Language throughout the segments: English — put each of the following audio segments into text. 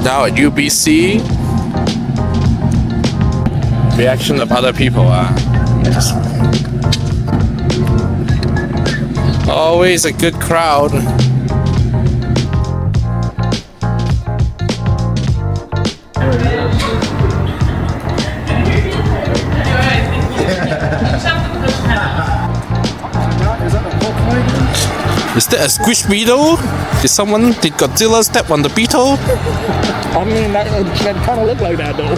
now at UBC. Reaction of other people are always a good crowd. Is that a squish beetle? Did Godzilla step on the beetle? I mean, that kind of looked like that though.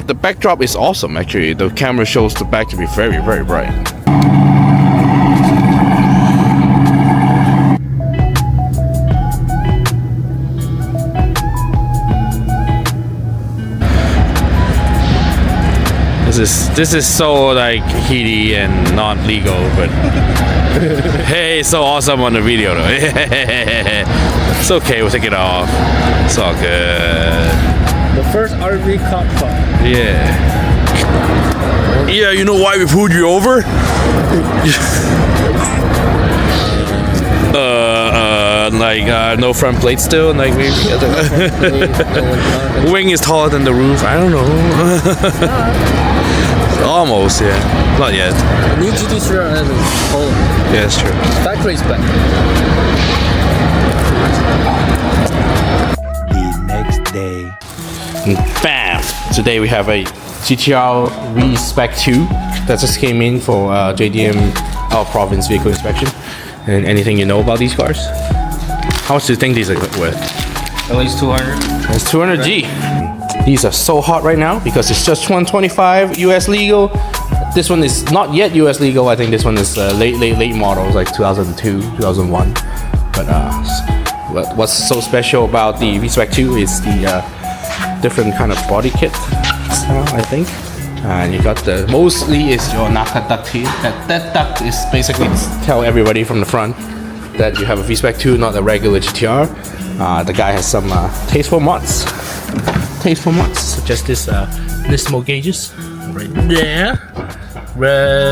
The backdrop is awesome actually. The camera shows the back to be very, very bright. This is so like heaty and not legal, but hey, it's so awesome on the video though. It's okay, we'll take it off. It's all good. The first RV cop car. Yeah. Yeah, you know why we pulled you over? No front plate still, like maybe. Wing is taller than the roof. I don't know. Almost, yeah. Not yet. New GT3 has a hole. Yeah, it's true. Factory spec. The next day. Bam! Today we have a GTR V-Spec II that just came in for JDM, our province vehicle inspection. And anything you know about these cars? How much do you think these are worth? At least 200. It's 200G. These are so hot right now because it's just 125 US legal. This one is not yet US legal. I think this one is late models, like 2002, 2001. But what's so special about the V-Spec II is the different kind of body kit, I think. And you got the mostly is your Naka duct here. That duct is basically to tell everybody from the front that you have a V-Spec II, not a regular GTR. The guy has some tasteful mods. Such as this Nismo gauges right there.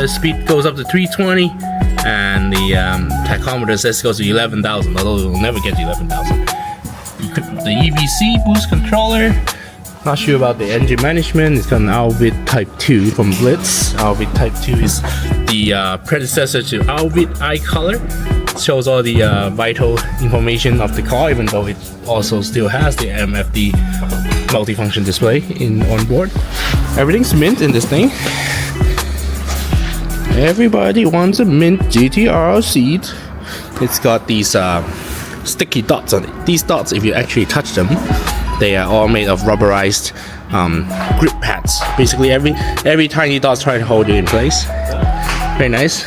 Speed goes up to 320, and the tachometer says it goes to 11,000, although it will never get to 11,000. The EBC boost controller. Not sure about the engine management. It's got an RWB Type 2 from Blitz. RWB Type 2 is the predecessor to RWB iColor. It shows all the vital information of the car, even though it also still has the MFD multifunction display on board. Everything's mint in this thing. Everybody wants a mint GTR seat. It's got these sticky dots on it. These dots, if you actually touch them, they are all made of rubberized grip pads. Basically, every tiny dot trying to hold you in place. Very nice.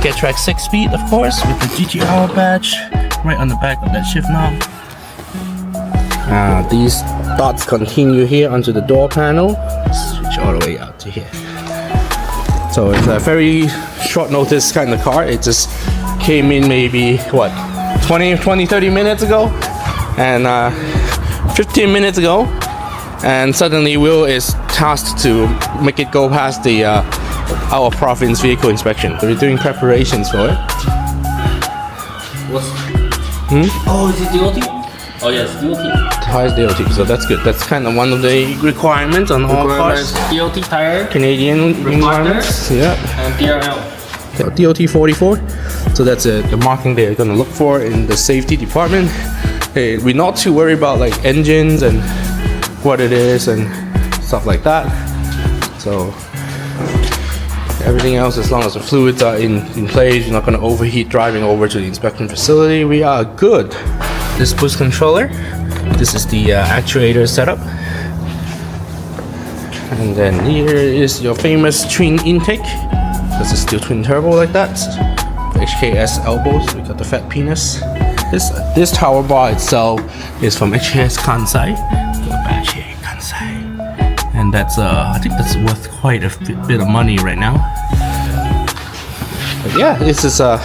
Get track 6-speed, of course, with the GTR badge right on the back of that shift knob. These dots continue here onto the door panel. Switch all the way out to here. So it's a very short notice kind of car. It just came in maybe, what, 30 minutes ago? And 15 minutes ago, and suddenly Will is tasked to make it go past the our province vehicle inspection. So we're doing preparations for it. What's? Oh, is it DOT? Oh yes, DOT. Tires DOT, so that's good. That's kind of one of the requirements on all cars. DOT tire. Canadian requirements. Yeah. And DRL. DOT 44. So that's the marking they're gonna look for in the safety department. Hey, we're not too worried about like engines and what it is and stuff like that. So everything else, as long as the fluids are in place, you're not going to overheat driving over to the inspection facility, we are good. This boost controller, this is the actuator setup. And then here is your famous twin intake. This is still twin turbo like that. HKS elbows, we got the fat penis. This tower bar itself is from HKS Kansai. And that's I think that's worth quite a bit of money right now. But yeah, this is a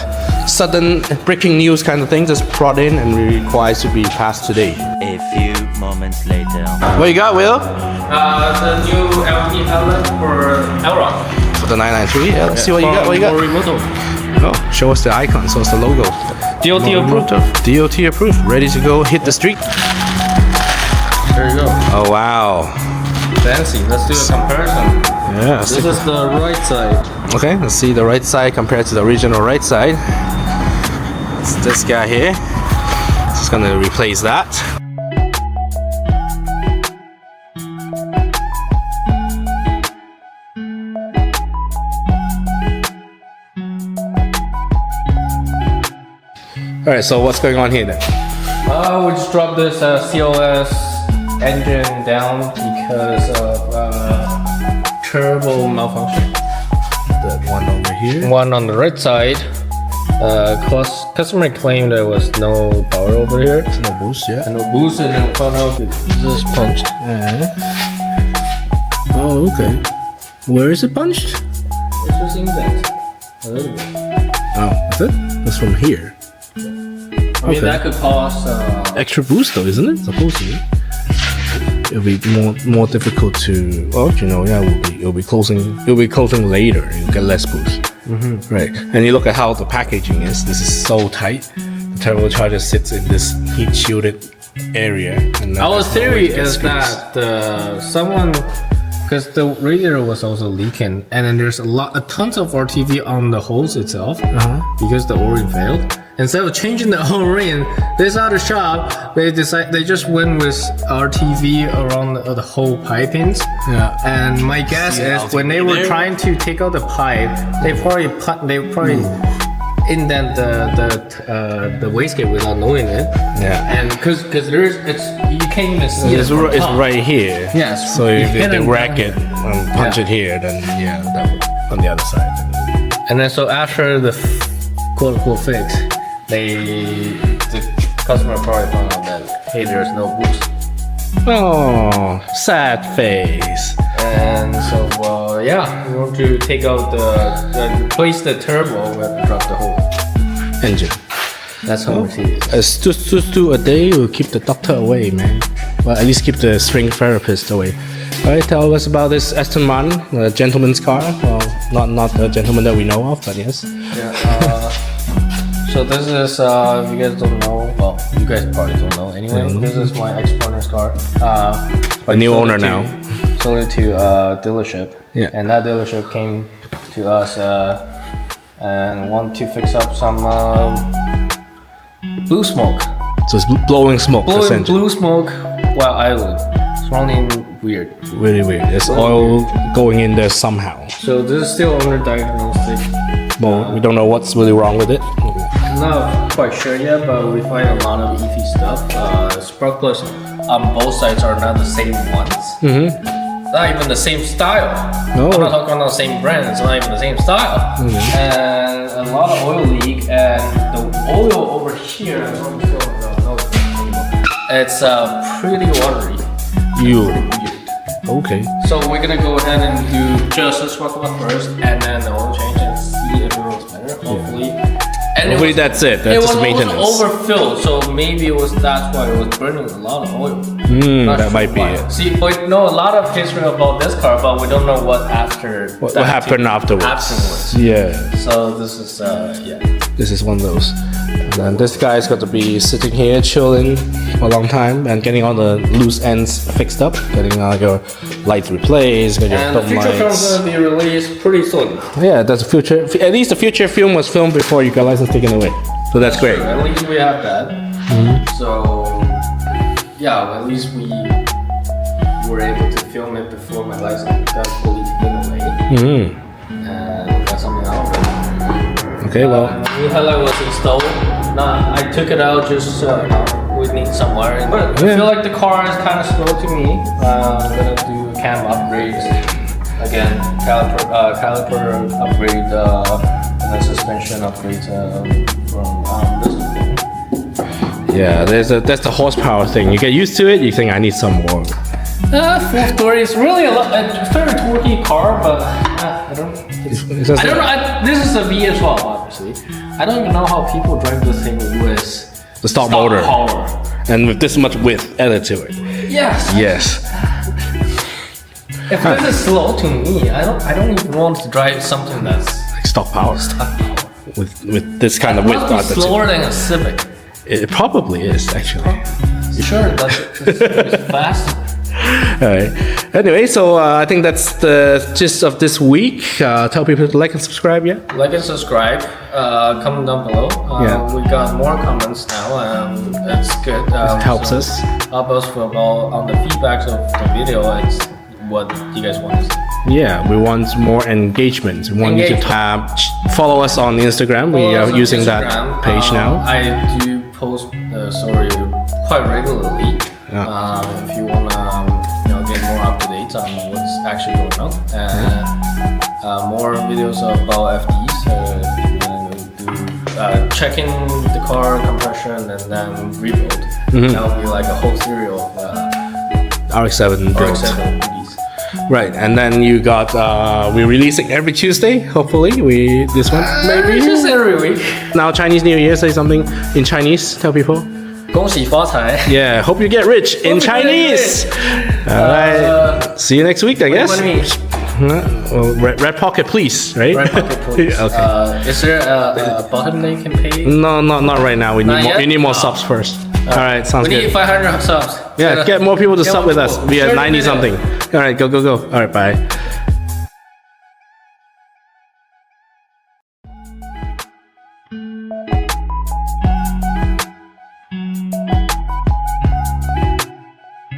sudden breaking news kind of thing, just brought in and requires to be passed today. A few moments later. What you got, Will? The new LED outlet for Elrod. For the 993. Yeah, let's see what you got. What you got? Oh, show us the icon. So it's the logo. DOT approved. DOT approved. Ready to go hit the street. There you go. Oh wow. Fancy. Let's do a comparison. Yeah. This is the right side. Okay, let's see the right side compared to the original right side. It's this guy here. Just gonna replace that. Alright, so what's going on here then? We just dropped this CLS engine down because of turbo malfunction. The one over here. One on the right side. Customer claimed there was no power over here. No boost, yeah. And no boost, and then found out it just punched. Oh, okay. Where is it punched? It's just indent. A little bit. Oh, that's it? That's from here. I mean, that could cause Extra boost though, isn't it? Supposedly. It'll be more difficult to. Well, you know, yeah, it'll be closing later. You'll get less boost. Right. And you look at how the packaging is. This is so tight. The turbocharger sits in this heat shielded area. And our theory is that someone, because the radiator was also leaking, and then there's tons of RTV on the hose itself because the O-ring failed. Instead of changing the O-ring, this other shop, they just went with RTV around the whole pipings. Yeah. And my guess is when they were trying to take out the pipe, they probably indent the wastegate without knowing it. Yeah. And because you can't even see it. It's right here. Yes. So if they hidden rack down it and punch it here, then yeah, that would, on the other side. And then so after the quote unquote fix, the customer probably found out that hey, there's no boost. Oh, sad face. And so yeah, we want to take out replace the turbo. We have to drop the whole Engine. That's how we see it. Two a day will keep the doctor away, man. Well, at least keep the string therapist away. Alright, tell us about this Aston Martin, a gentleman's car. Well, not a gentleman that we know of, but yes. Yeah. So this is, if you guys don't know, well, you guys probably don't know anyway. This is my ex-partner's car. A new owner now. Sold it to a dealership. Yeah. And that dealership came to us and wanted to fix up some blue smoke. So it's blowing smoke, essentially. Blue smoke while idling. It's running weird. Really weird. There's oil going in there somehow. So this is still under diagnostic. Well, we don't know what's really wrong with it. Not quite sure yet, but we find a lot of EV stuff. Spark plugs on both sides are not the same ones. Not even the same style. No. I'm not talking about the same brand. It's not even the same style. And a lot of oil leak. And the oil over here, it's pretty watery. Okay. So we're gonna go ahead and do just the spark plug first, and then the oil change, and see if it works better. Hopefully. And Hopefully that's it. That's just maintenance. It was overfilled, so maybe that's why it was burning a lot of oil. That might be it. See, we know a lot of history about this car, but we don't know what happened afterwards. Yeah. So this is yeah. This is one of those. And this guy's got to be sitting here chilling for a long time and getting all the loose ends fixed up, getting all your lights replaced, getting your And the film future film's lights. gonna be released pretty soon. Yeah, that's a future. At least the future film was filmed before you got license taken away. So that's great. At least we have that. So yeah, at least we were able to film it before my license got fully taken away. And that's something else. Okay, well. New headlight was installed. Nah, I took it out just we need some wiring. But I feel like the car is kind of slow to me. I'm gonna do cam upgrades again, caliper upgrade, and suspension upgrades from this thing. Yeah, that's the horsepower thing. You get used to it, you think I need some more. 430 is really a very torquey car, but I don't know. This is a V12, obviously. I don't even know how people drive this thing with The stock motor. Power. And with this much width added to it. Yes. Yes. If this is slow to me, I don't even want to drive something that's Like stock power. With this kind of width must be added to slower it. than a Civic. It probably is, actually. Sure, it's fast. Alright. Anyway, so I think that's the gist of this week. Tell people to like and subscribe, yeah? Like and subscribe. Comment down below. We got more comments now. It's good. It helps us. Help us on the feedbacks of the video. It's what you guys want to see. Yeah, we want more engagement. We want you to follow us on Instagram. We are using that page now. I do post the story quite regularly. If you wanna get more up to date on what's actually going on, and more videos about FDs, checking the car compression and then rebuild. That'll be like a whole serial of RX-7 build. RX-7 FDs. Right, and then you got we're releasing every Tuesday. Hopefully, this one maybe just every week. Now Chinese New Year. Say something in Chinese. Tell people. 恭喜发财. Yeah, hope you get rich in Chinese. All right, see you next week, I guess. What do you mean? Well, red pocket, please. Right? Red pocket, please. Okay. Is there a button they can pay? No, not right now. We need more subs first. All right, sounds good. We need 500 subs. Yeah, get more people to sub with us. We are Share the 90 video. something. All right, go. All right, bye.